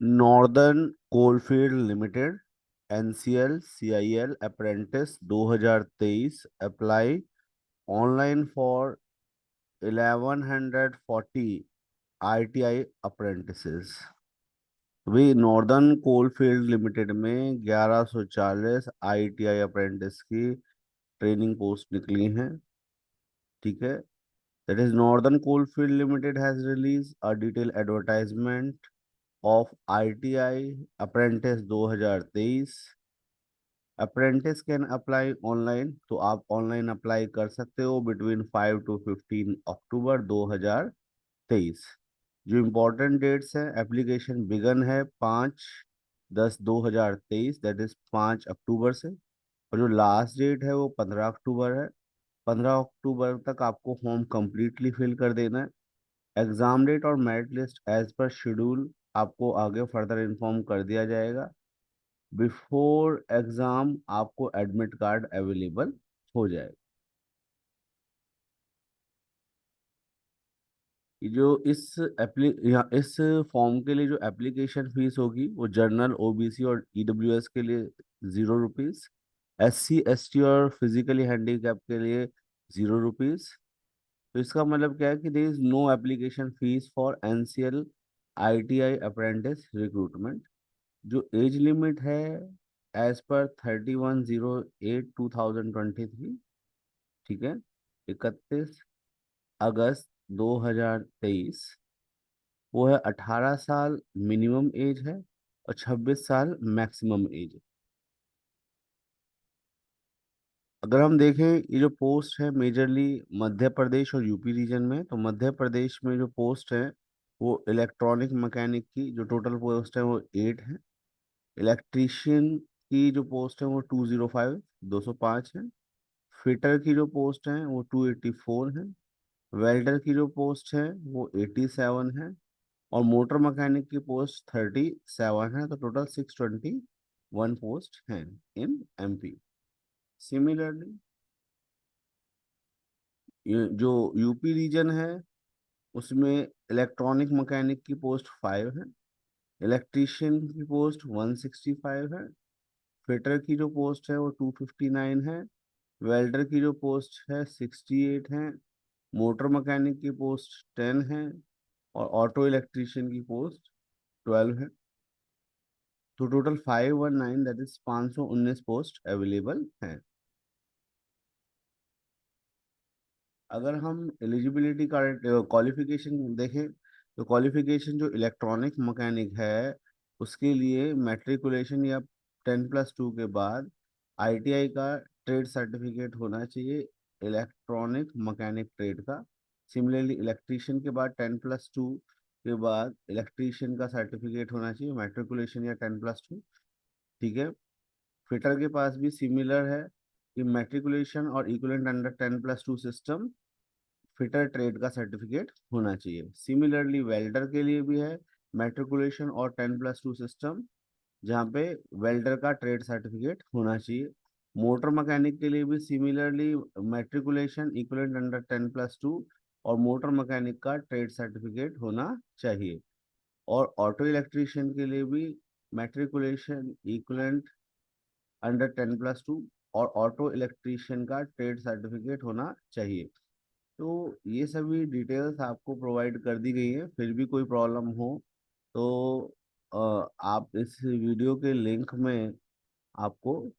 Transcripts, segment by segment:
Northern coalfield limited NCL CIL apprentice 2023 apply online for 1140 ITI apprentices. वही northern coalfield limited में 1140 ITI apprentice की training post निकली हैं। ठीक है। That is northern coalfield limited has release a detail advertisement of ITI apprentice 2023। Apprentice can apply online, तो आप online apply कर सकते हो बिटवीन 5 to 15 अक्टूबर 2023। जो इम्पोर्टेंट डेट्स हैं, एप्लीकेशन बिगन है 5/10/2023, दैट इज 5 अक्टूबर से। और जो लास्ट डेट है वो 15 अक्टूबर है। 15 अक्टूबर तक आपको फॉर्म कंप्लीटली फिल कर देना है। एग्जाम डेट और merit list as per schedule आपको आगे फर्दर इन्फॉर्म कर दिया जाएगा। बिफोर एग्जाम आपको एडमिट कार्ड अवेलेबल हो जाएगा। ये जो यहाँ इस फॉर्म के लिए जो एप्लीकेशन फीस होगी वो जनरल OBC और EWS के लिए ₹0, SC ST और फिजिकली हैंडीकैप के लिए ₹0। तो इसका मतलब क्या है कि there is no application fees for NCL ITI apprentice recruitment. जो एज लिमिट है एज पर 31/08/2023, ठीक है, 31 अगस्त 2023, वो है 18 साल मिनिमम एज है और 26 साल मैक्सिमम एज है। अगर हम देखें ये जो पोस्ट है मेजरली मध्य प्रदेश और यूपी रीजन में, तो मध्य प्रदेश में जो पोस्ट है वो इलेक्ट्रॉनिक मैकेनिक की जो टोटल पोस्ट है वो 8 है। इलेक्ट्रीशियन की जो पोस्ट है वो 205 है। फिटर की जो पोस्ट है वो 284 है। वेल्डर की जो पोस्ट है वो 87 है। और मोटर मैकेनिक की पोस्ट 37 है। तो टोटल 621 पोस्ट हैं इन MP। सिमिलरली ये जो यूपी रीजन है उसमें इलेक्ट्रॉनिक मैकेनिक की पोस्ट 5 है। इलेक्ट्रीशियन की पोस्ट 165 है। फिटर की जो पोस्ट है वो 259 है। वेल्डर की जो पोस्ट है 68 है। मोटर मैकेनिक की पोस्ट 10 है। और ऑटो इलेक्ट्रीशियन की पोस्ट 12 है। तो total 519, that is 519 post available हैं। अगर हम एलिजिबिलिटी का क्वालिफिकेशन देखें, तो क्वालिफिकेशन जो इलेक्ट्रॉनिक मैकेनिक है उसके लिए मैट्रिकुलेशन या 10+2 के बाद ITI का ट्रेड सर्टिफिकेट होना चाहिए, इलेक्ट्रॉनिक मैकेनिक ट्रेड का। सिमिलरली इलेक्ट्रीशियन के बाद 10+2 के बाद इलेक्ट्रीशियन का सर्टिफिकेट होना चाहिए, मैट्रिकुलेशन या 10+2। ठीक है। फिटर के पास भी सिमिलर है कि मैट्रिकुलेशन और equivalent under 10+2 system, fitter trade का सर्टिफिकेट होना चाहिए। सिमिलरली वेल्डर के लिए भी है मैट्रिकुलेशन और 10+2 सिस्टम, जहाँ पे वेल्डर का ट्रेड सर्टिफिकेट होना चाहिए। मोटर मैकेनिक के लिए भी सिमिलरली मैट्रिकुलेशन इक्विवेलेंट अंडर 10+2 और मोटर मैकेनिक का ट्रेड सर्टिफिकेट होना चाहिए। और ऑटो इलेक्ट्रीशियन के लिए भी मैट्रिकुलेशन इक्विवेलेंट अंडर 10+2 और ऑटो इलेक्ट्रीशियन का ट्रेड सर्टिफिकेट होना चाहिए। तो ये सभी डिटेल्स आपको प्रोवाइड कर दी गई है। फिर भी कोई प्रॉब्लम हो तो आप इस वीडियो के लिंक में आपको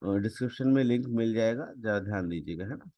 डिस्क्रिप्शन में लिंक मिल जाएगा, ज़रा ध्यान दीजिएगा, है ना।